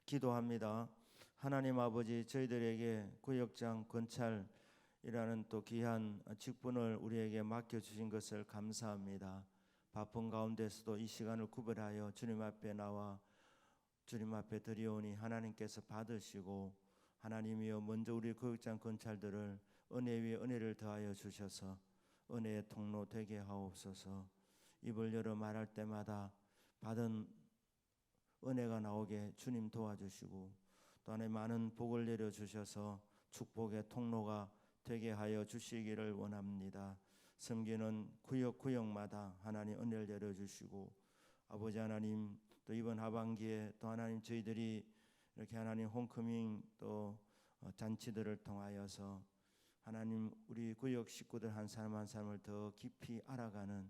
기도합니다. 하나님 아버지, 저희들에게 구역장 건찰이라는 또 귀한 직분을 우리에게 맡겨주신 것을 감사합니다. 바쁜 가운데서도 이 시간을 구별하여 주님 앞에 나와 주님 앞에 드리오니 하나님께서 받으시고, 하나님이여 먼저 우리 구역장 건찰들을 은혜 위에 은혜를 더하여 주셔서 은혜의 통로 되게 하옵소서. 입을 열어 말할 때마다 받은 은혜가 나오게 주님 도와주시고, 또 안에 많은 복을 내려주셔서 축복의 통로가 되게 하여 주시기를 원합니다. 섬기는 구역구역마다 하나님 은혜를 내려주시고, 아버지 하나님, 또 이번 하반기에 또 하나님 저희들이 이렇게 하나님 홈커밍 또 잔치들을 통하여서 하나님 우리 구역 식구들 한 사람 한 사람을 더 깊이 알아가는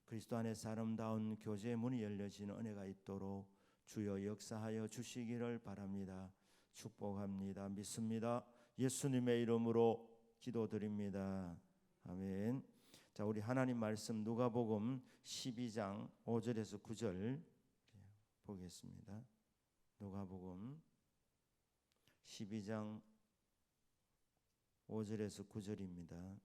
그리스도 안에서 아름다운 교제의 문이 열려지는 은혜가 있도록 주여 역사하여 주시기를 바랍니다. 축복합니다. 믿습니다. 예수님의 이름으로 기도드립니다. 아멘. 자, 우리 하나님 말씀 누가복음 12장 5절에서 9절 보겠습니다. 누가복음 12장 5절에서 9절입니다.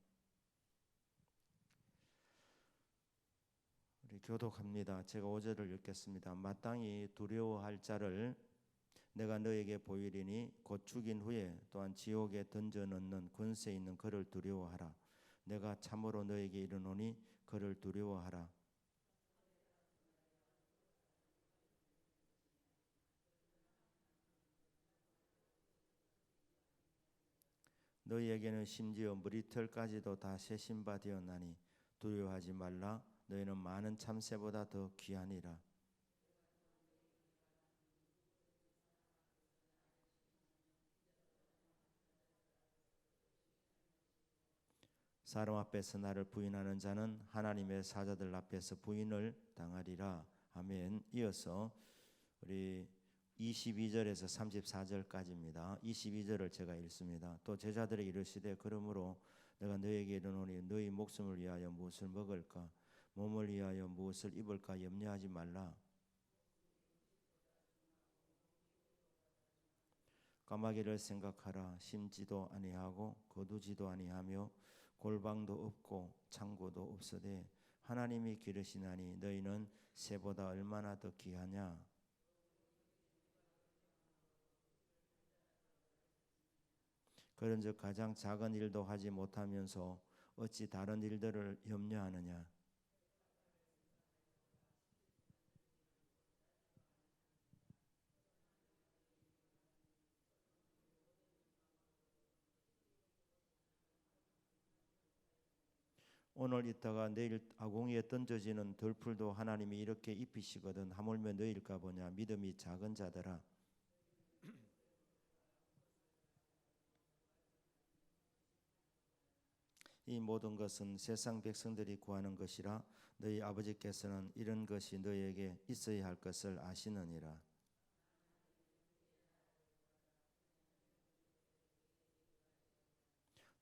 우리 교독합니다. 제가 5절을 읽겠습니다. 마땅히 두려워할 자를 내가 너에게 보이리니 곧 죽인 후에 또한 지옥에 던져넣는 권세 있는 그를 두려워하라. 내가 참으로 너에게 이르노니 그를 두려워하라. 너희에게는 심지어 머리털까지도 다 세신 바 되었나니 두려워하지 말라. 너희는 많은 참새보다 더 귀하니라. 사람 앞에서 나를 부인하는 자는 하나님의 사자들 앞에서 부인을 당하리라. 아멘. 이어서 우리 22절에서 34절까지입니다. 22절을 제가 읽습니다. 또 제자들이 이르시되 그러므로 내가 너에게 이르노니 너희 목숨을 위하여 무엇을 먹을까 몸을 위하여 무엇을 입을까 염려하지 말라. 까마귀를 생각하라. 심지도 아니하고 거두지도 아니하며 골방도 없고 창고도 없으되 하나님이 기르시나니 너희는 새보다 얼마나 더 귀하냐. 그런즉 가장 작은 일도 하지 못하면서 어찌 다른 일들을 염려하느냐. 오늘 있다가 내일 아궁이에 던져지는 들풀도 하나님이 이렇게 입히시거든 하물며 너희일까 보냐. 믿음이 작은 자들아. 이 모든 것은 세상 백성들이 구하는 것이라 너희 아버지께서는 이런 것이 너희에게 있어야 할 것을 아시느니라.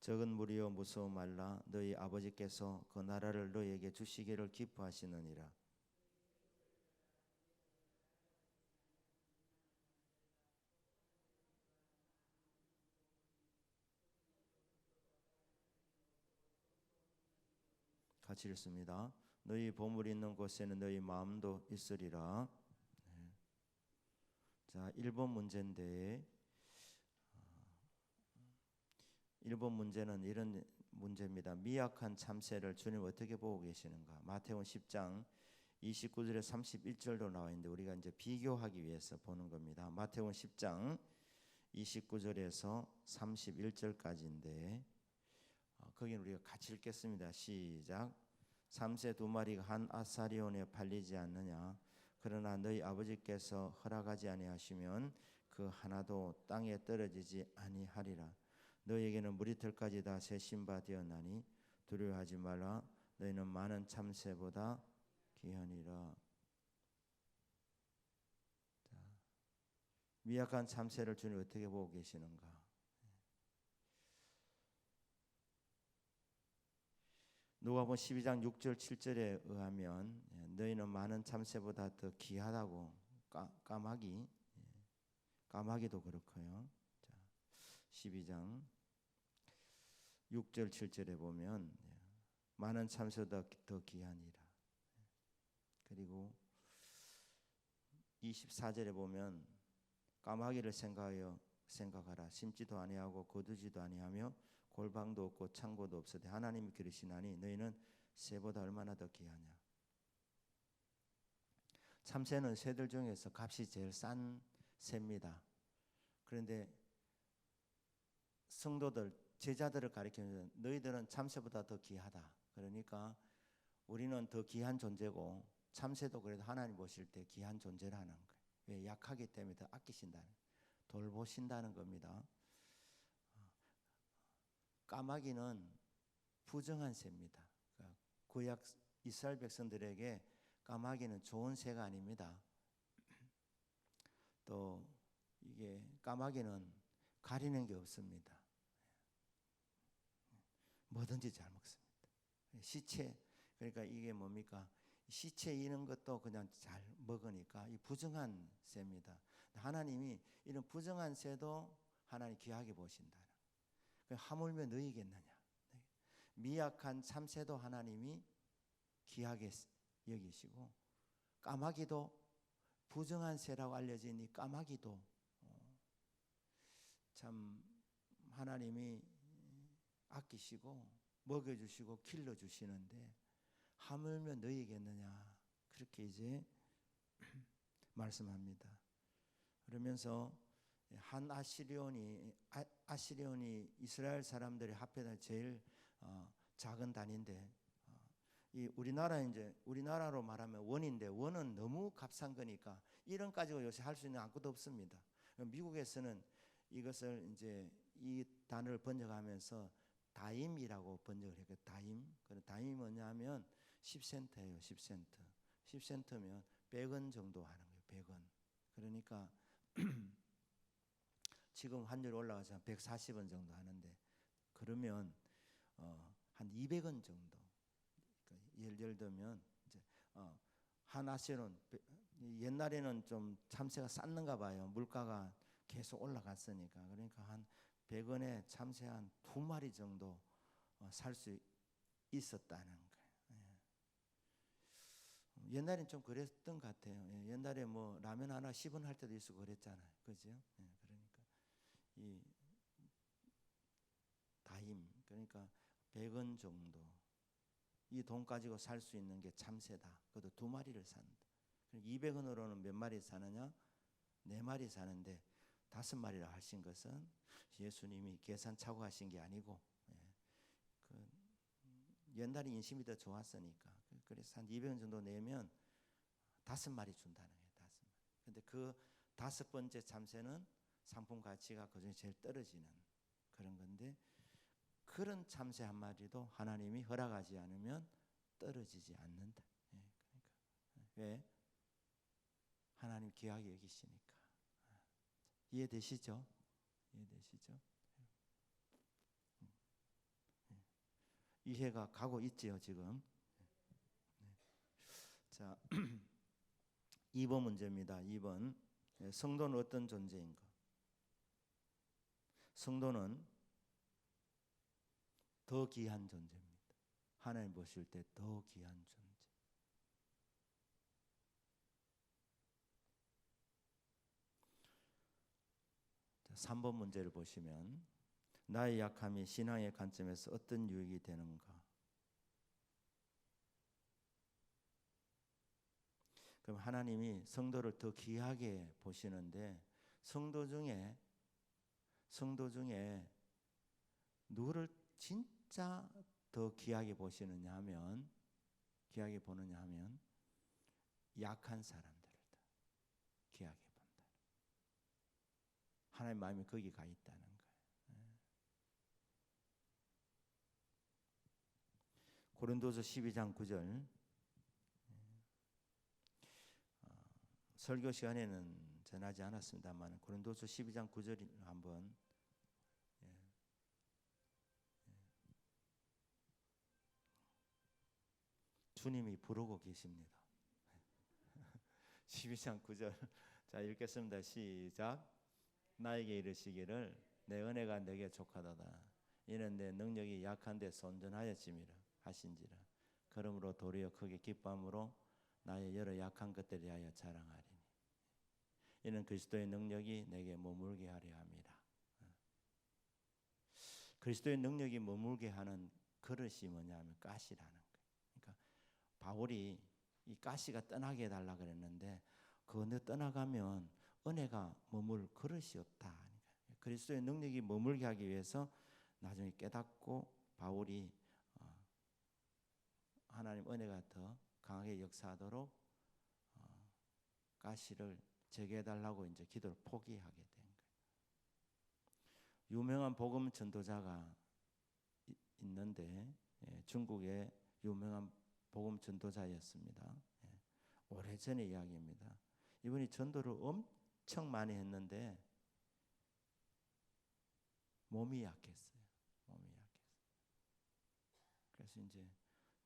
적은 무리여 무서워 말라. 너희 아버지께서 그 나라를 너희에게 주시기를 기뻐하시느니라. 같이 읽습니다. 너희 보물이 있는 곳에는 너희 마음도 있으리라. 네. 자, 1번 문제인데 1번 문제는 이런 문제입니다. 미약한 참새를 주님 어떻게 보고 계시는가? 마태복음 10장 29절에 31절도 나와 있는데 우리가 이제 비교하기 위해서 보는 겁니다. 마태복음 10장 29절에서 31절까지인데 거기는 우리가 같이 읽겠습니다. 시작. 삼새 두 마리가 한 아사리온에 팔리지 않느냐? 그러나 너희 아버지께서 허락하지 아니하시면 그 하나도 땅에 떨어지지 아니하리라. 너희에게는 무리털까지 다 세신 바 되었나니 두려워하지 말라. 너희는 많은 참새보다 귀하니라. 자, 미약한 참새를 주님 어떻게 보고 계시는가? 누가복음 12장 6절 7절에 의하면 너희는 많은 참새보다 더 귀하다고 까마귀 까마귀도 그렇고요. 자, 12장 6절 7절에 보면 많은 참새보다 더 귀하니라. 그리고 24절에 보면 까마귀를 생각하라. 심지도 아니하고 거두지도 아니하며 골방도 없고 창고도 없으되 하나님이 기르시나니 너희는 새보다 얼마나 더 귀하냐. 참새는 새들 중에서 값이 제일 싼 새입니다. 그런데 성도들, 제자들을 가리키면서 너희들은 참새보다 더 귀하다. 그러니까 우리는 더 귀한 존재고 참새도 그래도 하나님 보실 때 귀한 존재라는 거예요. 왜? 약하기 때문에 더 아끼신다는, 돌보신다는 겁니다. 까마귀는 부정한 새입니다. 구약 이스라엘 백성들에게 까마귀는 좋은 새가 아닙니다. 또 이게 까마귀는 가리는 게 없습니다. 뭐든지 잘 먹습니다. 시체, 그러니까 이게 뭡니까? 시체 이는 것도 그냥 잘 먹으니까 이 부정한 새입니다. 하나님이 이런 부정한 새도 하나님 귀하게 보신다는. 하물며 너희겠느냐? 미약한 참새도 하나님이 귀하게 여기시고 까마귀도 부정한 새라고 알려진 이 까마귀도 참 하나님이 아끼시고 먹여주시고 길러주시는데 하물며 너희겠느냐, 그렇게 이제 말씀합니다. 그러면서 한 아시리온이 이스라엘 사람들이 합해서 제일 작은 단인데 이 우리나라로 말하면 원인데 원은 너무 값싼 거니까 1원 가지고 요새 할 수 있는 아무것도 없습니다. 미국에서는 이것을 이제 이 단어를 번역하면서 다임이라고 번역을 했고 다임이 뭐냐면 10센트예요. 10센트. 10센트면 100원 정도 하는 거예요. 100원. 그러니까 지금 환율 올라가서 140원 정도 하는데 그러면 한 200원 정도. 그러니까 예를 들면 이제 한 아시론 옛날에는 좀 참새가 쌌는가 봐요. 물가가 계속 올라갔으니까. 그러니까 한 100원에 참새 한 2마리 정도 살 수 있었다는 거예요. 옛날엔 좀 그랬던 것 같아요. 옛날에 뭐 라면 하나 10원 할 때도 있고 그랬잖아요. 그죠? 그러니까 이 다임, 그러니까 100원 정도 이 돈 가지고 살 수 있는 게 참새다. 그것도 2마리를 산다. 200원으로는 몇 마리 사느냐? 4마리 사는데 5마리라 하신 것은 예수님이 계산차고 하신 게 아니고 옛날에 인심이 더 좋았으니까 그래서 한 200원 정도 내면 5마리 준다는 거예요. 5마리. 근데 그 5번째 참새는 상품 가치가 그중에 제일 떨어지는 그런 건데 그런 참새 한 마리도 하나님이 허락하지 않으면 떨어지지 않는다. 그러니까 왜? 하나님 귀하게 여기시니까. 이해되시죠? 이해되시죠? 이해가 가고 있지요 지금. 자, 2번 문제입니다. 2번 성도는 어떤 존재인가? 성도는 더 귀한 존재입니다. 하나님 보실 때 더 귀한 존재. 자, 3번 문제를 보시면 나의 약함이 신앙의 관점에서 어떤 유익이 되는가? 그럼 하나님이 성도를 더 귀하게 보시는데 성도 중에 누구를 진짜 더 귀하게 보시느냐 하면 약한 사람들을 더 귀하게 본다. 하나님 마음이 거기 가 있다는 거예요. 고린도서 12장 9절 설교 시간에는 전하지 않았습니다만 고린도서 12장 9절을 한번 주님이 부르고 계십니다. 12장 9절 자 읽겠습니다. 시작. 나에게 이르시기를 내 은혜가 내게 족하도다. 이는 내 능력이 약한데 온전하였음이라 하신지라. 그러므로 도리어 크게 기뻐함으로 나의 여러 약한 것들에 대하여 자랑하리니 이는 그리스도의 능력이 내게 머물게 하려 함이라. 그리스도의 능력이 머물게 하는 그릇이 뭐냐면 가시라는 거예요. 그러니까 바울이 이 가시가 떠나게 해달라 그랬는데 그거 떠나가면 은혜가 머물 그릇이 없다. 그리스도의 능력이 머물게 하기 위해서 나중에 깨닫고 바울이 하나님 은혜가 더 강하게 역사하도록 가시를 제거해달라고 이제 기도를 포기하게 된 거예요. 유명한 복음 전도자가 있는데 중국의 유명한 복음 전도자였습니다. 오래전의 이야기입니다. 이분이 전도를 엄청 많이 했는데 몸이 약했어요. 그래서 이제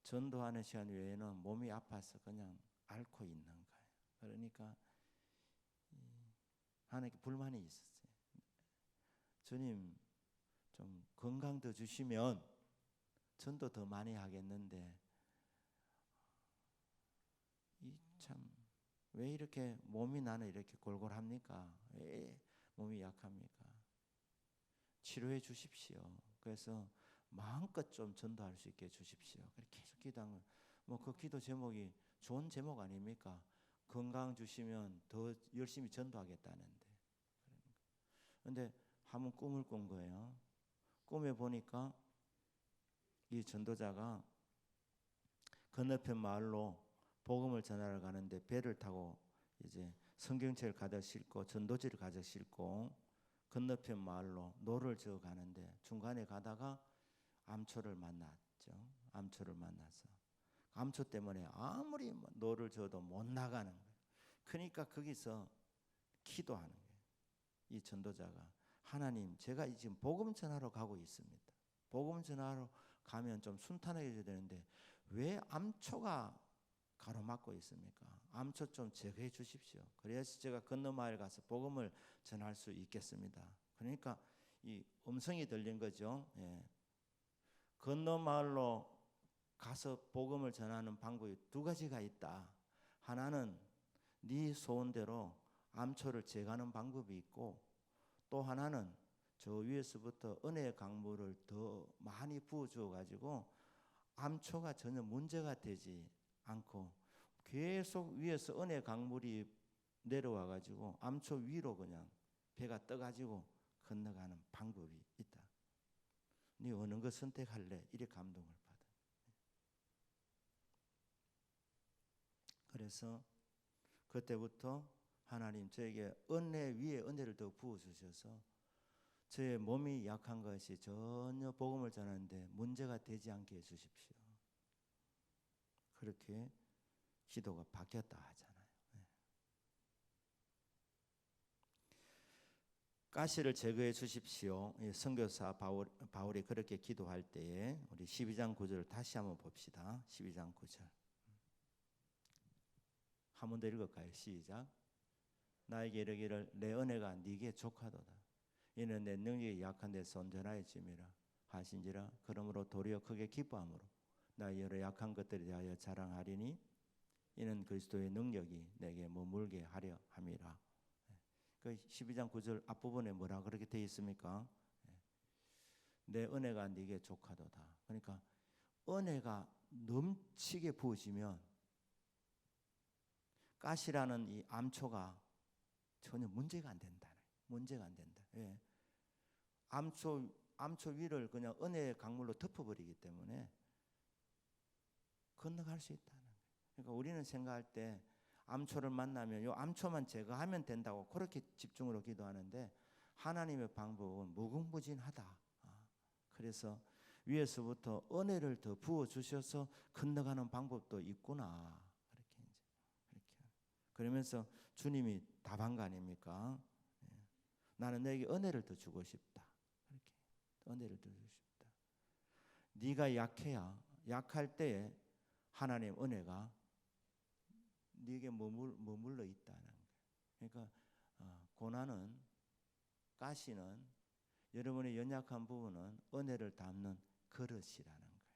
전도하는 시간 외에는 몸이 아파서 그냥 앓고 있는 거예요. 그러니까 하나님께 불만이 있었어요. 주님 좀 건강 더 주시면 전도 더 많이 하겠는데 참 왜 이렇게 몸이 나는 이렇게 골골합니까? 왜 몸이 약합니까? 치료해 주십시오. 그래서 마음껏 좀 전도할 수 있게 해 주십시오. 그렇게 계속 기도하면 그 기도 제목이 좋은 제목 아닙니까? 건강 주시면 더 열심히 전도하겠다는데. 그런데 한번 꿈을 꾼 거예요. 꿈에 보니까 이 전도자가 건너편 마을로 복음을 전하러 가는데 배를 타고 이제 성경책을 가득 싣고 전도지를 가득 싣고 건너편 마을로 노를 저어 가는데 중간에 가다가 암초를 만났죠. 암초를 만나서 암초 때문에 아무리 노를 저어도 못 나가는 거예요. 그러니까 거기서 기도하는 거예요. 이 전도자가 하나님, 제가 지금 복음 전하러 가고 있습니다. 복음 전하러 가면 좀 순탄해져야 되는데 왜 암초가 가로막고 있습니까? 암초 좀 제거해 주십시오. 그래야지 제가 건너 마을 가서 복음을 전할 수 있겠습니다. 그러니까 이 음성이 들린 거죠. 건너 마을로 가서 복음을 전하는 방법이 두 가지가 있다. 하나는 네 소원대로 암초를 제거하는 방법이 있고 또 하나는 저 위에서부터 은혜의 강물을 더 많이 부어주어 가지고 암초가 전혀 문제가 되지 않고 계속 위에서 은혜 강물이 내려와 가지고 암초 위로 그냥 배가 떠 가지고 건너가는 방법이 있다. 네 어느 거 선택할래? 이래 감동을 받아. 그래서 그때부터 하나님 저에게 은혜 위에 은혜를 더 부어 주셔서 저의 몸이 약한 것이 전혀 복음을 전하는데 문제가 되지 않게 해 주십시오. 그렇게 기도가 바뀌었다 하잖아요. 가시를 제거해 주십시오. 선교사 바울이 그렇게 기도할 때에 우리 12장 9절을 다시 한번 봅시다. 12장 9절 한 번 더 읽을까요? 시작. 나에게 이르기를 내 은혜가 네게 족하도다. 이는 내 능력이 약한 데서 온전하여짐이라 하신지라. 그러므로 도리어 크게 기뻐함으로 나의 여러 약한 것들에 대하여 자랑하리니 이는 그리스도의 능력이 내게 머물게 하려 함이라. 그 12장 9절 앞부분에 뭐라 그렇게 되어 있습니까? 내 은혜가 네게 족하도다. 그러니까 은혜가 넘치게 부어지면 가시라는 이 암초가 전혀 문제가 안 된다. 문제가 안 된다. 암초 위를 그냥 은혜의 강물로 덮어버리기 때문에 건너갈 수 있다는 거예요. 그러니까 우리는 생각할 때 암초를 만나면 요 암초만 제거하면 된다고 그렇게 집중으로 기도하는데 하나님의 방법은 무궁무진하다. 그래서 위에서부터 은혜를 더 부어 주셔서 건너가는 방법도 있구나. 그렇게 그러면서 주님이 답한 거 아닙니까? 나는 너에게 은혜를 더 주고 싶다. 그렇게 은혜를 더 주고 싶다. 네가 약할 때에 하나님 은혜가 네게 머물러 있다는 거예요. 그러니까 고난은 가시는 여러분의 연약한 부분은 은혜를 담는 그릇이라는 거예요.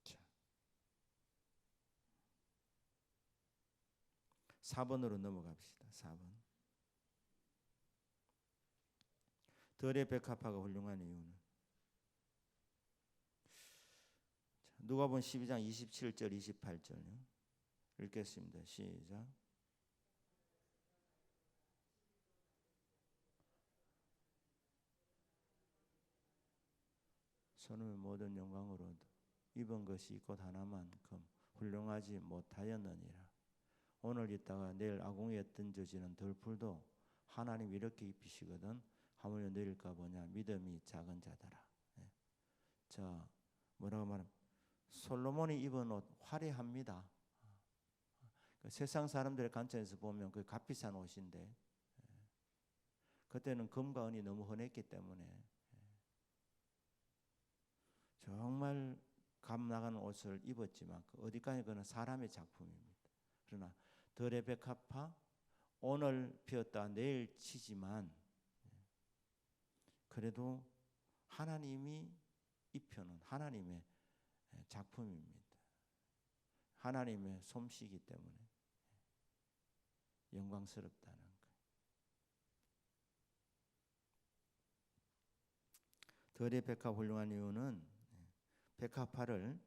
자, 4번으로 넘어갑시다. 4번. 덜의 백합화가 훌륭한 이유는 누가복음 12장 27절 28절요. 읽겠습니다. 시작. 선의 모든 영광으로 입은 것이 곧 하나만큼 훌륭하지 못하였느니라. 오늘 있다가 내일 아궁이에 던져지는 덜풀도 하나님 이렇게 입히시거든 하물며 내릴까 보냐 믿음이 작은 자더라. 네. 자, 뭐라고 말하면 솔로몬이 입은 옷 화려합니다. 세상 사람들의 관점에서 보면 그 값비싼 옷인데 그때는 금과 은이 너무 흔했기 때문에 정말 값 나가는 옷을 입었지만 어디까지 그는 사람의 작품입니다. 그러나 덜의 백합화 오늘 피었다 내일 치지만 그래도 하나님이 입혀놓은 하나님의 작품입니다. 하나님의 솜씨이기 때문에 영광스럽다는 거예요. 덜의 백합 훌륭한 이유는 백합화를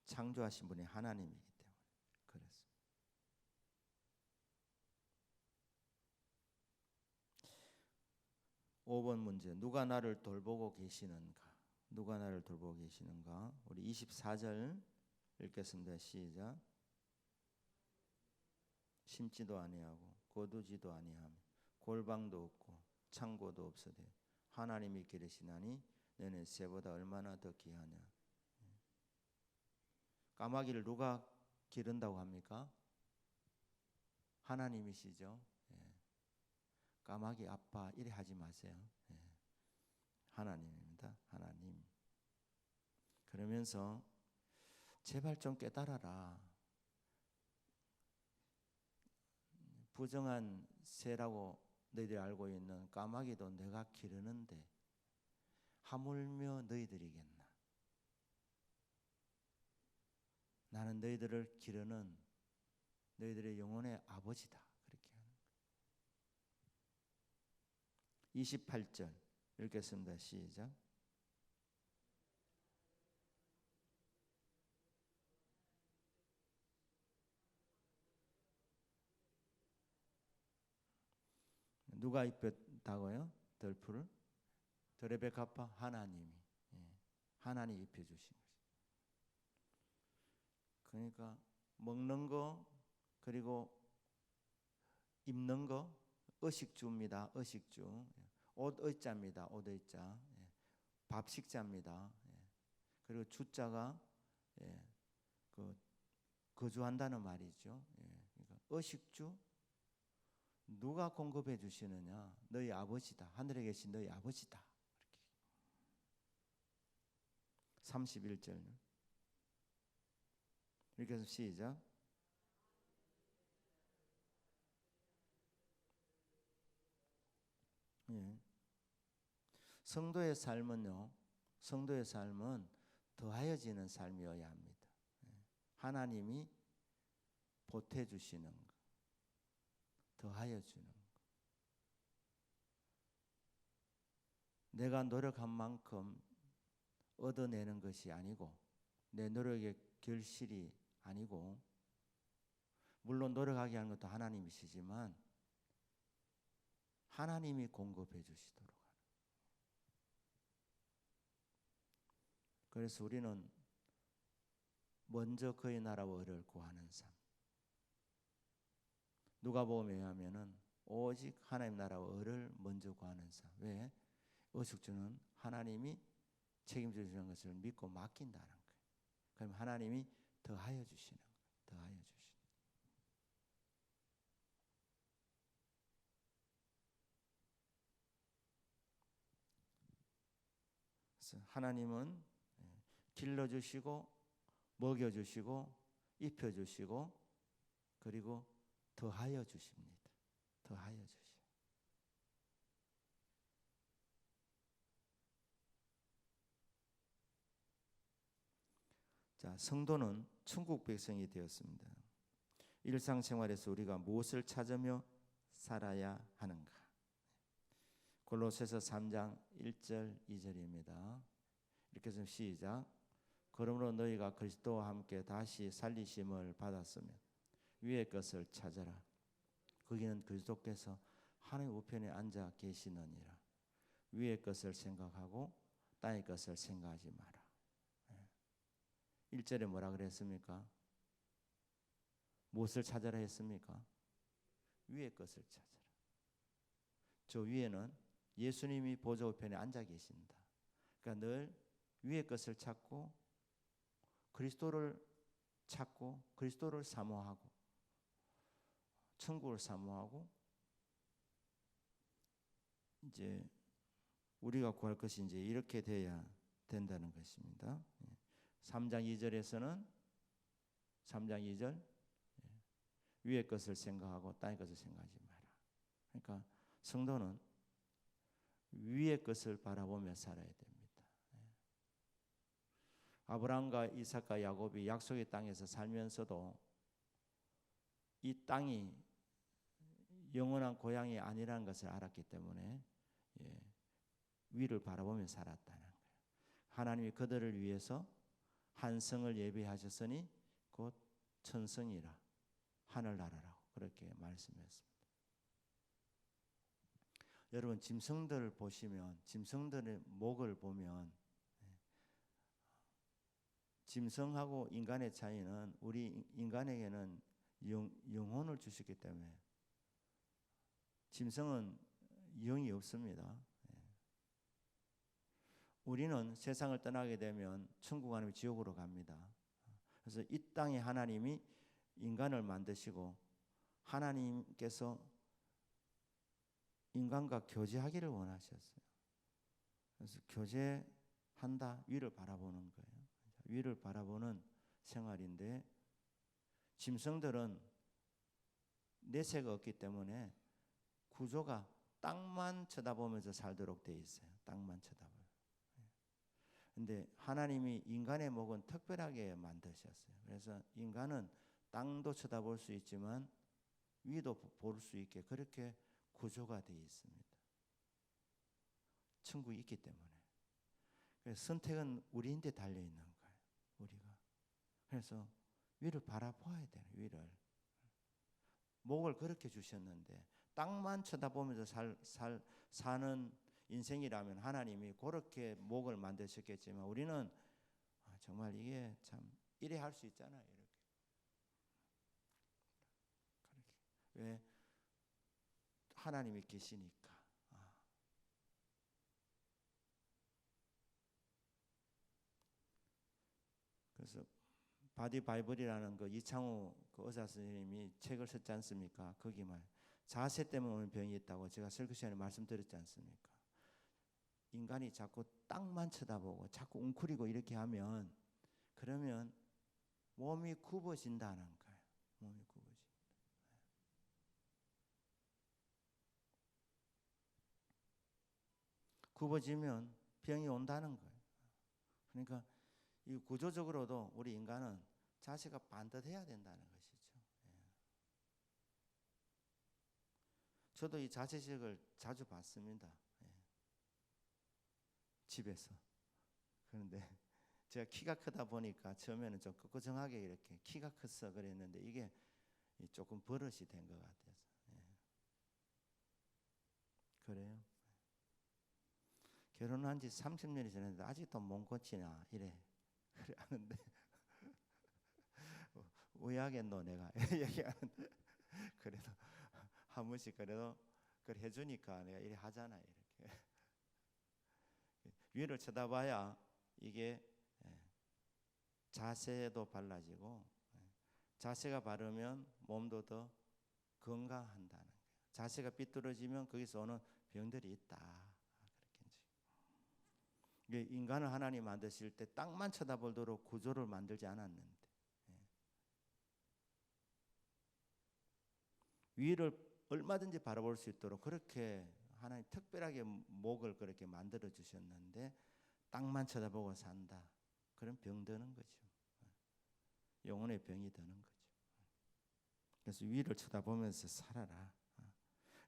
창조하신 분이 하나님이기 때문에 그렇습니다. 5번 문제. 누가 나를 돌보고 계시는가? 누가 나를 돌보고 계시는가? 우리 24절 읽겠습니다. 시작. 심지도 아니하고 거두지도 아니하며 골방도 없고 창고도 없으되 하나님이 기르시나니 너는 새보다 얼마나 더 귀하냐. 까마귀를 누가 기른다고 합니까? 하나님이시죠. 까마귀 아빠 이래 하지 마세요. 하나님입니다. 하나님. 그러면서 제발 좀 깨달아라. 부정한 새라고 너희들이 알고 있는 까마귀도 내가 기르는데 하물며 너희들이겠나. 나는 너희들을 기르는 너희들의 영혼의 아버지다. 그렇게 하는 거예요. 28절 읽겠습니다. 시작. 누가 입혔다고요? 덜풀을? 덜의 백합화 하나님이. 하나님이 입혀주신 것이. 그러니까 먹는 거 그리고 입는 거 의식주입니다. 의식주. 옷 의자입니다. 옷 의자. 밥 식자입니다. 그리고 주자가 그 거주한다는 말이죠. 그러니까 의식주 누가 공급해 주시느냐? 너희 아버지다. 하늘에 계신 너희 아버지다. 이렇게. 31절. 이렇게 해서 시작. 성도의 삶은요. 성도의 삶은 더하여지는 삶이어야 합니다. 하나님이 보태 주시는 것. 더하여 주는 것. 내가 노력한 만큼 얻어내는 것이 아니고 내 노력의 결실이 아니고 물론 노력하게 하는 것도 하나님이시지만 하나님이 공급해 주시도록 하는. 그래서 우리는 먼저 그의 나라와 의를 구하는 삶. 누가복음에 의하면은 오직 하나님 나라와 의를 먼저 구하는 삶. 왜? 의식주는 하나님이 책임져 주시는 것을 믿고 맡긴다는 거예요. 그럼 하나님이 더하여 주시는 거예요. 더하여 주시는. 그래서 하나님은 길러주시고 먹여주시고 입혀주시고 그리고 더하여 주십니다. 더하여 주십니다. 자, 성도는 천국 백성이 되었습니다. 일상생활에서 우리가 무엇을 찾으며 살아야 하는가? 골로새서 3장 1절 2절입니다. 이렇게 해서 시작. 그러므로 너희가 그리스도와 함께 다시 살리심을 받았으면 위의 것을 찾아라. 거기는 그리스도께서 하나님 우편에 앉아 계시느니라. 위의 것을 생각하고 땅의 것을 생각하지 마라. 1절에 뭐라 그랬습니까? 무엇을 찾아라 했습니까? 위의 것을 찾아라. 저 위에는 예수님이 보좌 우편에 앉아 계신다. 그러니까 늘 위의 것을 찾고 그리스도를 찾고 그리스도를 사모하고 천국을 사모하고 이제 우리가 구할 것이 이제 이렇게 돼야 된다는 것입니다. 3장 2절에서는 3장 2절 위의 것을 생각하고 땅의 것을 생각하지 마라. 그러니까 성도는 위의 것을 바라보며 살아야 됩니다. 아브라함과 이삭과 야곱이 약속의 땅에서 살면서도 이 땅이 영원한 고향이 아니라는 것을 알았기 때문에 위를 바라보며 살았다는 거예요. 하나님이 그들을 위해서 한 성을 예비하셨으니 곧 천성이라 하늘나라라고 그렇게 말씀했습니다. 여러분 짐승들을 보시면 짐승들의 목을 보면 짐승하고 인간의 차이는 우리 인간에게는 영혼을 주셨기 때문에 짐승은 영이 없습니다. 우리는 세상을 떠나게 되면 천국 아니면 지옥으로 갑니다. 그래서 이 땅에 하나님이 인간을 만드시고 하나님께서 인간과 교제하기를 원하셨어요. 그래서 교제한다, 위를 바라보는 거예요. 위를 바라보는 생활인데 짐승들은 내세가 없기 때문에 구조가 땅만 쳐다보면서 살도록 돼 있어요. 땅만 쳐다봐요. 근데 하나님이 인간의 목은 특별하게 만드셨어요. 그래서 인간은 땅도 쳐다볼 수 있지만 위도 볼 수 있게 그렇게 구조가 되어 있습니다. 천국이 있기 때문에. 그래서 선택은 우리한테 달려 있는 거예요. 우리가. 그래서 위를 바라봐야 돼요. 위를. 목을 그렇게 주셨는데 땅만 쳐다보면서 사는 인생이라면 하나님이 그렇게 목을 만드셨겠지만 우리는 정말 이게 참 이래 할 수 있잖아요. 이렇게. 왜? 하나님이 계시니까. 그래서 바디 바이블이라는 그 이창우 그 의사 선생님이 책을 썼지 않습니까? 거기만 자세 때문에 오는 병이 있다고 제가 설교 시간에 말씀드렸지 않습니까? 인간이 자꾸 땅만 쳐다보고 자꾸 웅크리고 이렇게 하면 그러면 몸이 굽어진다는 거예요. 몸이 굽어진다. 굽어지면 병이 온다는 거예요. 그러니까 이 구조적으로도 우리 인간은 자세가 반듯해야 된다는 것이죠. 저도 이 자세식을 자주 봤습니다. 집에서. 그런데 제가 키가 크다 보니까 처음에는 좀 끄끄정하게 이렇게 키가 컸어 그랬는데 이게 조금 버릇이 된 것 같아서. 그래요. 결혼한 지 30년이 지났는데 아직도 못 고치나 이래. 그래 하는데 왜 하겠노 내가 얘기하는데 그래도 한 번씩 그래도 그걸 해주니까 내가 이래 하잖아요. 이렇게 위를 쳐다봐야 이게 자세도 발라지고 자세가 바르면 몸도 더 건강한다는 거예요. 자세가 삐뚤어지면 거기서 오는 병들이 있다. 그렇게 인간을 하나님 만드실 때 땅만 쳐다보도록 구조를 만들지 않았는데 위를 얼마든지 바라볼 수 있도록 그렇게 하나님 특별하게 목을 그렇게 만들어 주셨는데 땅만 쳐다보고 산다. 그럼 병 드는 거죠. 영혼의 병이 드는 거죠. 그래서 위를 쳐다보면서 살아라.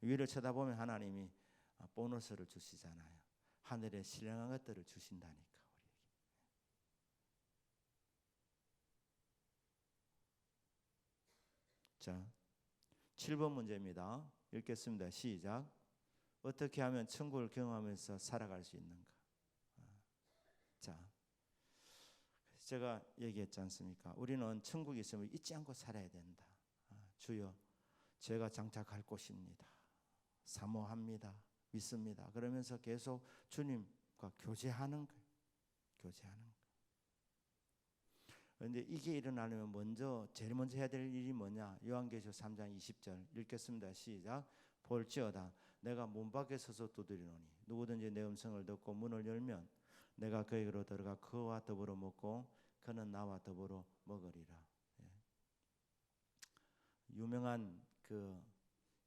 위를 쳐다보면 하나님이 보너스를 주시잖아요. 하늘에 신령한 것들을 주신다니까 우리에게. 자, 7번 문제입니다. 읽겠습니다. 시작. 어떻게 하면 천국을 경험하면서 살아갈 수 있는가? 자, 제가 얘기했지 않습니까? 우리는 천국에 있으면 잊지 않고 살아야 된다. 주여, 제가 장착할 곳입니다. 사모합니다. 믿습니다. 그러면서 계속 주님과 교제하는 거예요. 교제하는 거예요. 그런데 이게 일어나려면 제일 먼저 해야 될 일이 뭐냐? 요한계시록 3장 20절 읽겠습니다. 시작. 볼지어다 내가 문 밖에 서서 두드리노니 누구든지 내 음성을 듣고 문을 열면 내가 그에게로 들어가 그와 더불어 먹고 그는 나와 더불어 먹으리라. 예. 유명한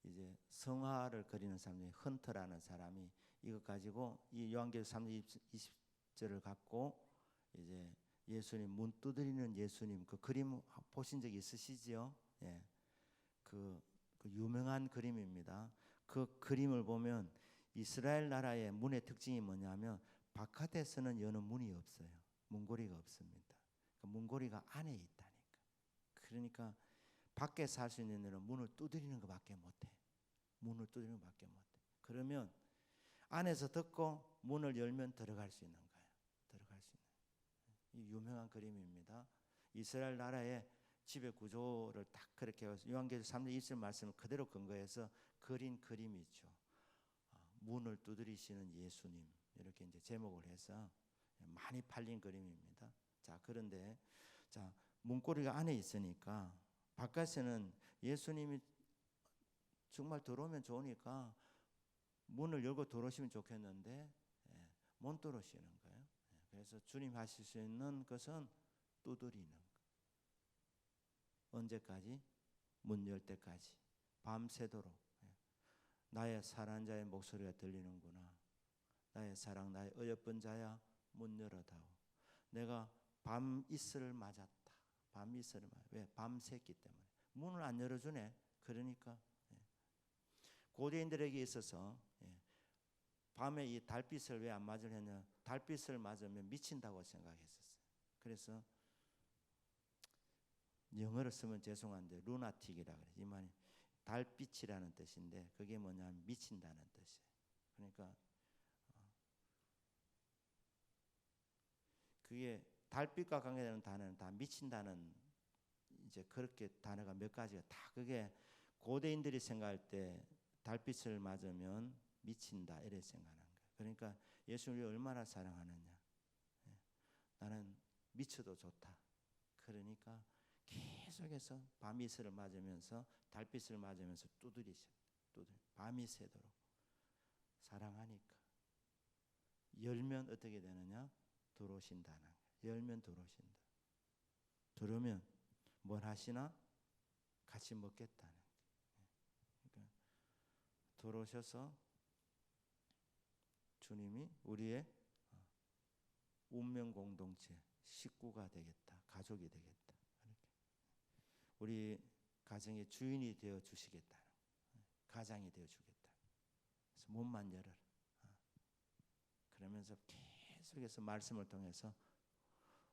이제 성화를 그리는 사람이 헌터라는 사람이 이것 가지고 이 요한계시록 3장 20절을 갖고 이제 예수님 문 두드리는 예수님 그 그림 보신 적 있으시지요? 예. 그 유명한 그림입니다. 그 그림을 보면 이스라엘 나라의 문의 특징이 뭐냐면 바깥에서는 여는 문이 없어요. 문고리가 없습니다. 문고리가 안에 있다니까. 그러니까 밖에 살 수 있는 일은 문을 두드리는 것밖에 못해. 문을 두드리는 것밖에 못해. 그러면 안에서 듣고 문을 열면 들어갈 수 있는 거예요. 들어갈 수 있는. 이 유명한 그림입니다. 이스라엘 나라의 지배 구조를 딱 그렇게 요한계시록 3장 20절 말씀을 그대로 근거해서 그린 그림이죠. 문을 두드리시는 예수님 이렇게 이제 제목을 해서 많이 팔린 그림입니다. 자, 그런데 자, 문고리가 안에 있으니까 바깥에는 예수님이 정말 들어오면 좋으니까 문을 열고 들어오시면 좋겠는데 못 들어오시는 거예요. 그래서 주님 하실 수 있는 것은 두드리는 거. 언제까지? 문 열 때까지. 밤새도록. 나의 사랑하는 자의 목소리가 들리는구나. 나의 사랑, 나의 어여쁜 자야 문 열어다오. 내가 밤 이슬을 맞았다. 밤 이슬을 맞았다. 왜? 밤새기 때문에. 문을 안 열어주네. 그러니까 고대인들에게 있어서 밤에 이 달빛을 왜 안 맞으려냐? 달빛을 맞으면 미친다고 생각했었어요. 그래서 영어로 쓰면 죄송한데 루나틱이라 그래. 이 말이 달빛이라는 뜻인데 그게 뭐냐면 미친다는 뜻이에요. 그러니까 그게 달빛과 관계되는 단어는 다 미친다는 이제 그렇게 단어가 몇 가지가 다 그게 고대인들이 생각할 때 달빛을 맞으면 미친다 이렇게 생각하는 거예요. 그러니까 예수를 얼마나 사랑하느냐. 나는 미쳐도 좋다. 그러니까 계속해서 밤이슬을 맞으면서 달빛을 맞으면서 두드리셔. 밤이 새도록 사랑하니까 열면 어떻게 되느냐? 들어오신다는 거예요. 열면 들어오신다. 들어오면 뭘 하시나? 같이 먹겠다는 거예요. 그러니까 들어오셔서 주님이 우리의 운명 공동체 식구가 되겠다. 가족이 되겠다. 우리 가정의 주인이 되어 주시겠다. 가장이 되어 주겠다. 그래서 문만 열어라. 그러면서 계속해서 말씀을 통해서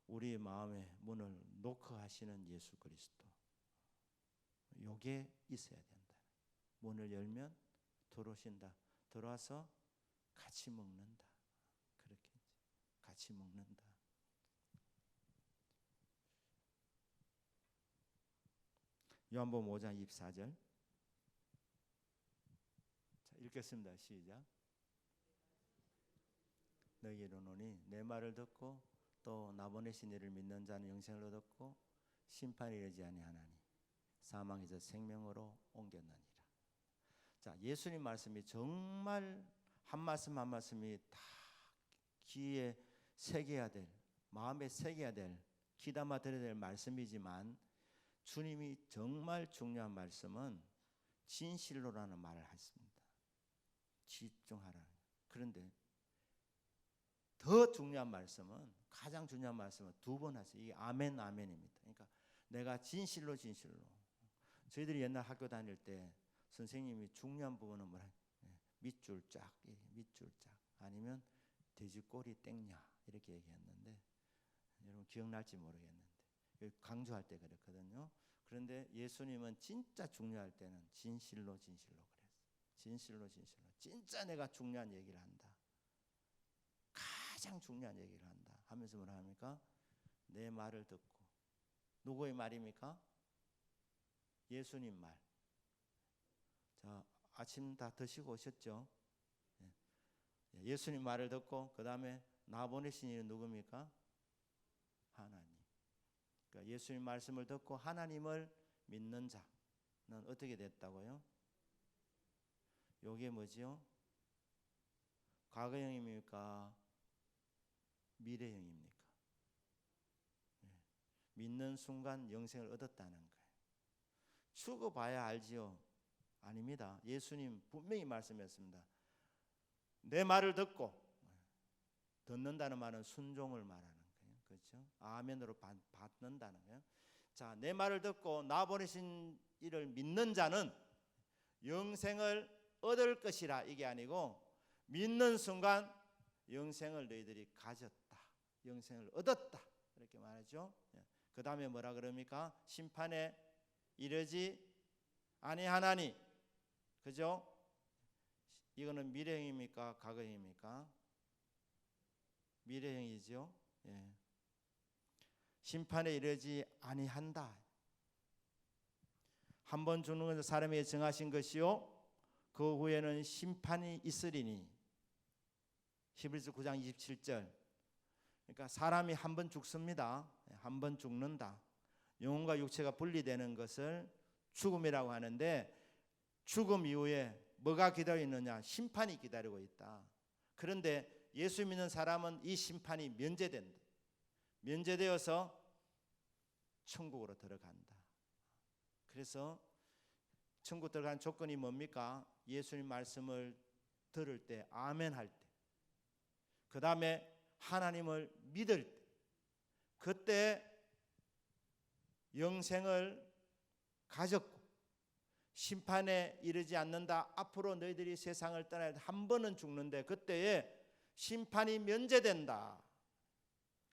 우리 마음의 문을 노크하시는 예수 그리스도. 요게 있어야 된다. 문을 열면 들어오신다. 들어와서 같이 먹는다. 그렇게 같이 먹는다. 요한복음 5장 24절. 자, 읽겠습니다. 시작. 너희에게 이르노니 내 말을 듣고 또 나 보내신 이를 믿는 자는 영생을 얻었고 심판이 이르지 아니하나니 사망에서 생명으로 옮겼느니라. 자, 예수님 말씀이 정말 한 말씀 한 말씀이 다 귀에 새겨야 될, 마음에 새겨야 될, 귀담아 들어야 될 말씀이지만 주님이 정말 중요한 말씀은 진실로라는 말을 했습니다. 집중하라. 그런데 더 중요한 말씀은, 가장 중요한 말씀은 두 번 하세요. 이게 아멘 아멘입니다. 그러니까 내가 진실로 진실로. 저희들이 옛날 학교 다닐 때 선생님이 중요한 부분은 뭐라, 밑줄 쫙, 밑줄 쫙, 아니면 돼지 꼬리 땡냐 이렇게 얘기했는데, 여러분 기억날지 모르겠는데 강조할 때 그랬거든요. 그런데 예수님은 진짜 중요할 때는 진실로 진실로 그랬어요. 진실로 진실로. 진짜 내가 중요한 얘기를 한다, 가장 중요한 얘기를 한다 하면서 뭐라 합니까? 내 말을 듣고. 누구의 말입니까? 예수님 말. 자, 아침 다 드시고 오셨죠? 예수님 말을 듣고 그 다음에 나 보내신 이는 누굽니까? 하나님. 그러니까 예수님 말씀을 듣고 하나님을 믿는 자는 어떻게 됐다고요? 요게 뭐지요? 과거형입니까? 미래형입니까? 믿는 순간 영생을 얻었다는 거예요. 죽어봐야 알지요? 아닙니다. 예수님 분명히 말씀했습니다. 내 말을 듣고, 듣는다는 말은 순종을 말하는 거예요. 그렇죠? 아멘으로 받는다는 거예요. 자, 내 말을 듣고 나 보내신 이를 믿는 자는 영생을 얻을 것이라, 이게 아니고 믿는 순간 영생을 너희들이 가졌다, 영생을 얻었다 이렇게 말하죠. 그 다음에 뭐라 그럽니까? 심판에 이르지 아니하나니. 그죠? 이거는 미래형입니까? 과거형입니까? 미래형이죠. 예. 심판에 이르지 아니한다. 한 번 죽는 것은 사람에게 정하신 것이요 그 후에는 심판이 있으리니. 히브리서 9장 27절. 그러니까 사람이 한 번 죽습니다. 한 번 죽는다. 영혼과 육체가 분리되는 것을 죽음이라고 하는데, 죽음 이후에 뭐가 기다리고 있느냐? 심판이 기다리고 있다. 그런데 예수 믿는 사람은 이 심판이 면제된다. 면제되어서 천국으로 들어간다. 그래서 천국 들어가는 조건이 뭡니까? 예수님 말씀을 들을 때, 아멘 할 때, 그 다음에 하나님을 믿을 때, 그때 영생을 가졌고 심판에 이르지 않는다. 앞으로 너희들이 세상을 떠나야 돼. 한 번은 죽는데 그때에 심판이 면제된다.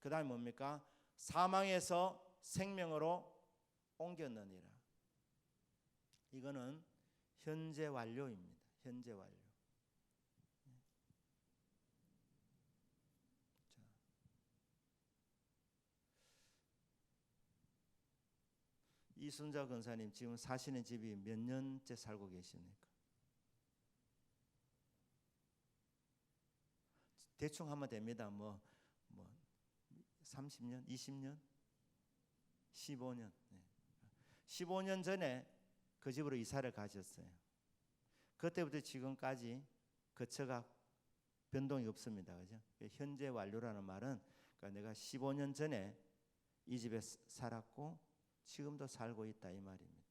그 다음에 뭡니까? 사망에서 생명으로 옮겼느니라. 이거는 현재 완료입니다. 현재 완료. 이순자 권사님 지금 사시는 집이 몇 년째 살고 계십니까? 대충 하면 됩니다. 뭐 30년, 20년, 15년. 15년 전에 그 집으로 이사를 가셨어요. 그때부터 지금까지 거처가 변동이 없습니다. 그죠? 현재 완료라는 말은, 그러니까 내가 15년 전에 이 집에 살았고 지금도 살고 있다 이 말입니다.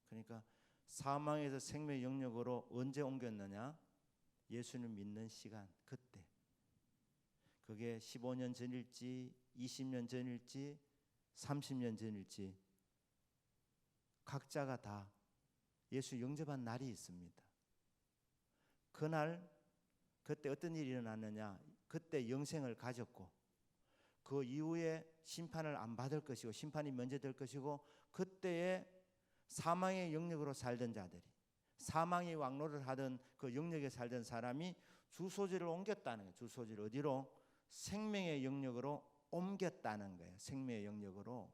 그러니까 사망에서 생명의 영역으로 언제 옮겼느냐? 예수님 믿는 시간, 그때. 그게 15년 전일지 20년 전일지 30년 전일지 각자가 다 예수 영접한 날이 있습니다. 그날 그때 어떤 일이 일어났느냐? 그때 영생을 가졌고 그 이후에 심판을 안 받을 것이고 심판이 면제될 것이고, 그때에 사망의 영역으로 살던 자들이, 사망의 왕노를 하던 그 영역에 살던 사람이 주소지를 옮겼다는 거예요. 주소지를 어디로? 생명의 영역으로 옮겼다는 거예요. 생명의 영역으로.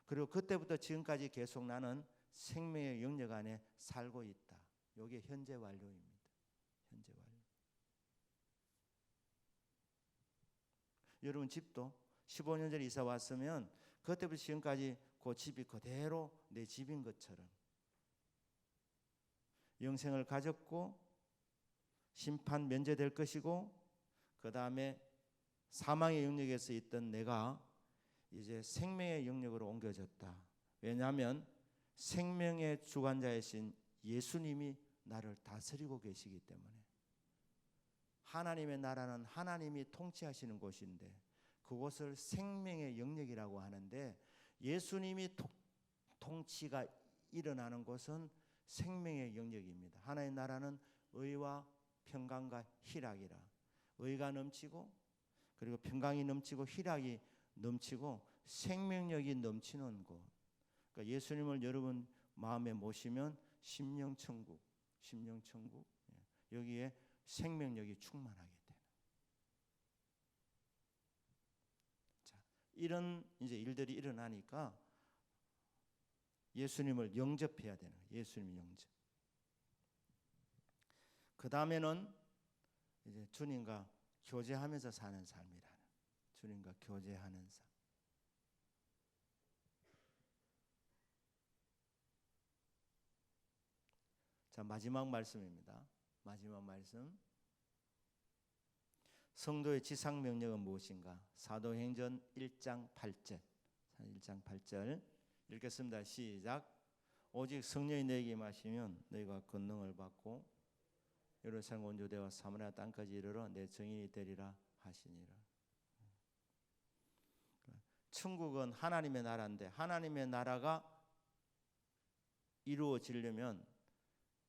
그리고 그때부터 지금까지 계속 나는 생명의 영역 안에 살고 있다. 이게 현재 완료입니다. 현재 완료. 여러분 집도 15년 전에 이사 왔으면 그때부터 지금까지 그 집이 그대로 내 집인 것처럼 영생을 가졌고 심판 면제될 것이고, 그 다음에 사망의 영역에서 있던 내가 이제 생명의 영역으로 옮겨졌다. 왜냐하면 생명의 주관자이신 예수님이 나를 다스리고 계시기 때문에 하나님의 나라는 하나님이 통치하시는 곳인데 그곳을 생명의 영역이라고 하는데 예수님이 통치가 일어나는 곳은 생명의 영역입니다. 하나님의 나라는 의와 평강과 희락이라 의가 넘치고 그리고 평강이 넘치고 희락이 넘치고 생명력이 넘치는 곳. 그러니까 예수님을 여러분 마음에 모시면 심령천국 여기에 생명력이 충만하게 되는. 자, 이런 이제 일들이 일어나니까 예수님을 영접해야 되는 거예요. 예수님 영접. 그 다음에는 이제 주님과 교제하면서 사는 삶이라는. 주님과 교제하는 삶. 자, 마지막 말씀입니다. 마지막 말씀. 성도의 지상 명령은 무엇인가? 사도행전 1장 8절. 1장 8절 읽겠습니다. 시작. 오직 성령이 너에게 임하시면 너희가 권능을 받고 예루살렘 온 유대와 사마리아 땅까지 이르러 내 증인이 되리라 하시니라. 천국은 하나님의 나라인데 하나님의 나라가 이루어지려면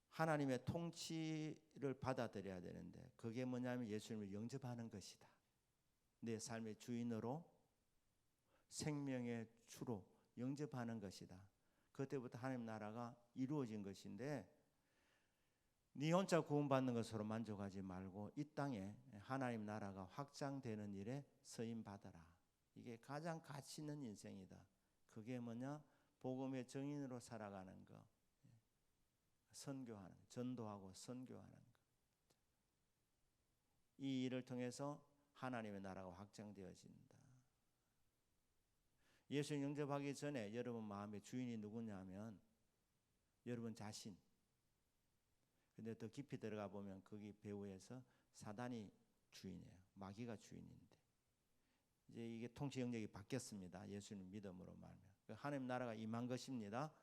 하나님의 통치를 받아들여야 되는데 그게 뭐냐면 예수님을 영접하는 것이다. 내 삶의 주인으로 생명의 주로 영접하는 것이다. 그때부터 하나님 나라가 이루어진 것인데 네 혼자 구원받는 것으로 만족하지 말고 이 땅에 하나님 나라가 확장되는 일에 쓰임 받아라. 이게 가장 가치 있는 인생이다. 그게 뭐냐? 복음의 증인으로 살아가는 거. 선교하는, 전도하고 선교하는 것. 이 일을 통해서 하나님의 나라가 확장되어진다. 예수 영접하기 전에 여러분 마음의 주인이 누구냐면 여러분 자신. 근데 더 깊이 들어가 보면 거기 배후에서 사단이 주인이에요. 마귀가 주인인데 이제 이게 통치 영역이 바뀌었습니다. 예수님 믿음으로 말하면 하나님 나라가 임한 것입니다.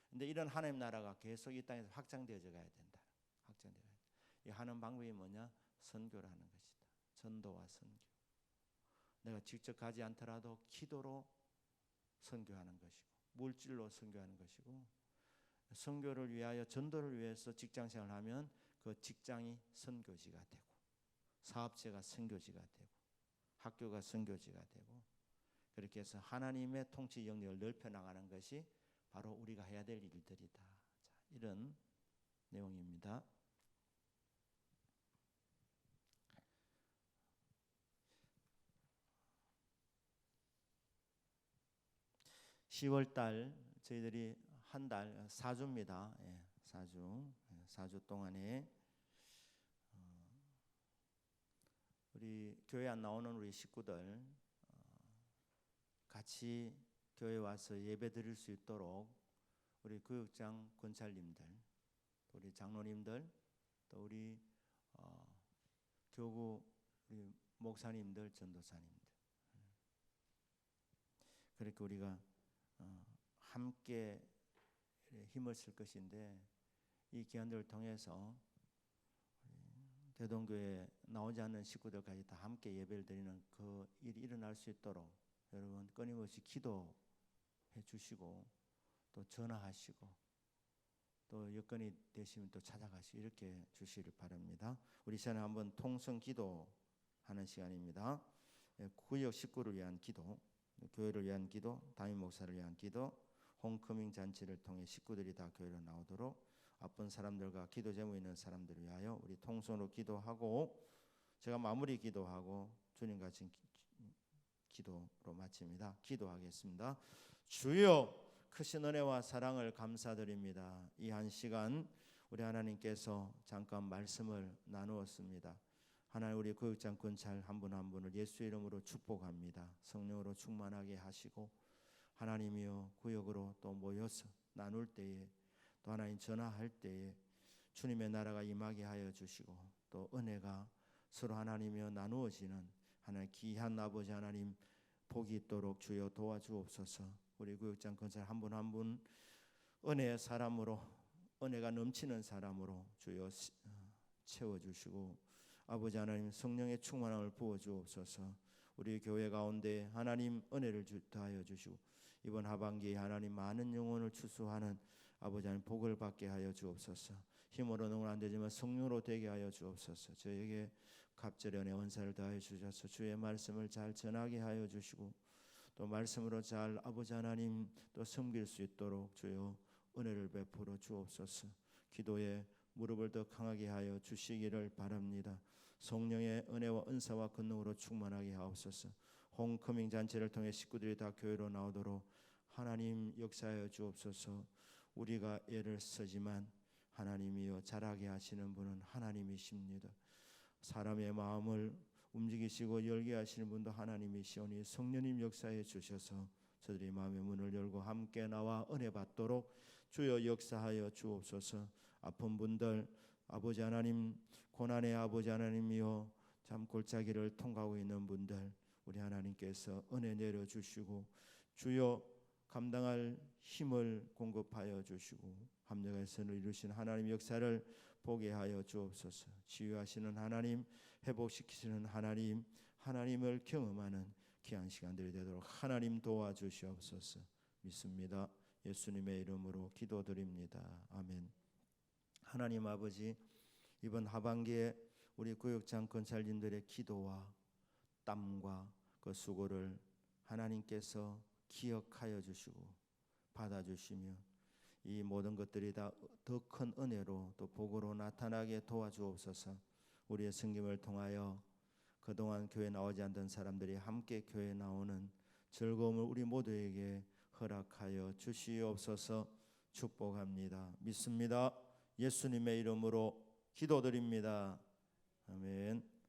근데 이런 하나님 나라가 계속 이 땅에서 확장되어져 가야 된다. 확장되어야 된다. 이 하는 방법이 뭐냐? 선교라는 것이다. 전도와 선교. 내가 직접 가지 않더라도 기도로 선교하는 것이고 물질로 선교하는 것이고 선교를 위하여 전도를 위해서 직장생활을 하면 그 직장이 선교지가 되고 사업체가 선교지가 되고 학교가 선교지가 되고 그렇게 해서 하나님의 통치 영역을 넓혀 나가는 것이 바로 우리가 해야 될 일들이다. 자, 이런 내용입니다. (10월) 저희들이 한 달 4주입니다. 4주 동안에 우리 교회 안 나오는 우리 식구들 같이 교회 와서 예배 드릴 수 있도록 우리 교육장 권찰님들, 우리 장로님들, 또 우리 교구 우리 목사님들, 전도사님들 그렇게 우리가 함께 힘을 쓸 것인데 이 기간들을 통해서 대동교회 나오지 않는 식구들까지 다 함께 예배를 드리는 그 일이 일어날 수 있도록 여러분 끊임없이 기도해 주시고 또 전화하시고 또 여건이 되시면 또 찾아가시고 이렇게 주시길 바랍니다. 우리 시간에 한번 통성 기도하는 시간입니다. 구역 식구를 위한 기도, 교회를 위한 기도, 담임 목사를 위한 기도, 홈커밍 잔치를 통해 식구들이 다 교회로 나오도록 아픈 사람들과 기도 제목 있는 사람들을 위하여 우리 통성으로 기도하고 제가 마무리 기도하고 주님 같이 기도로 마칩니다. 기도하겠습니다. 주여 크신 은혜와 사랑을 감사드립니다. 이 한 시간 우리 하나님께서 잠깐 말씀을 나누었습니다. 하나님 우리 교육장 권찰 한 분 한 분을 예수의 이름으로 축복합니다. 성령으로 충만하게 하시고 하나님이여 구역으로 또 모여서 나눌 때에 또 하나님 전화할 때에 주님의 나라가 임하게 하여 주시고 또 은혜가 서로 하나님이여 나누어지는 하나님 귀한 아버지 하나님 복이 있도록 주여 도와주옵소서. 우리 구역장 권찰 한 분 한 분 은혜의 사람으로 은혜가 넘치는 사람으로 주여 채워주시고 아버지 하나님 성령의 충만함을 부어주옵소서. 우리 교회 가운데 하나님 은혜를 더하여 주시고 이번 하반기에 하나님 많은 영혼을 추수하는 아버지 하나님 복을 받게 하여 주옵소서. 힘으로는 안 되지만 성령으로 되게 하여 주옵소서. 저에게 갑절연의 은사를 더하여 주셔서 주의 말씀을 잘 전하게 하여 주시고 또 말씀으로 잘 아버지 하나님 또 섬길 수 있도록 주여 은혜를 베풀어 주옵소서. 기도에 무릎을 더 강하게 하여 주시기를 바랍니다. 성령의 은혜와 은사와 권능으로 충만하게 하옵소서. 홈커밍 잔치를 통해 식구들이 다 교회로 나오도록 하나님 역사하여 주옵소서. 우리가 애를 쓰지만 하나님이여 자라게 하시는 분은 하나님이십니다. 사람의 마음을 움직이시고 열게 하시는 분도 하나님이시오니 성령님 역사해 주셔서 저들의 마음의 문을 열고 함께 나와 은혜 받도록 주여 역사하여 주옵소서. 아픈 분들 아버지 하나님 고난의 아버지 하나님이여 참 골짜기를 통과하고 있는 분들 우리 하나님께서 은혜 내려주시고 주여 감당할 힘을 공급하여 주시고 합력의 선을 이루신 하나님 역사를 보게 하여 주옵소서. 치유하시는 하나님, 회복시키시는 하나님, 하나님을 경험하는 귀한 시간들이 되도록 하나님 도와주시옵소서. 믿습니다. 예수님의 이름으로 기도드립니다. 아멘. 하나님 아버지, 이번 하반기에 우리 구역장 건찰님들의 기도와 땀과 그 수고를 하나님께서 기억하여 주시고 받아주시며 이 모든 것들이 다 더 큰 은혜로 또 복으로 나타나게 도와주옵소서. 우리의 섬김을 통하여 그동안 교회 나오지 않던 사람들이 함께 교회 나오는 즐거움을 우리 모두에게 허락하여 주시옵소서. 축복합니다. 믿습니다. 예수님의 이름으로 기도드립니다. 아멘.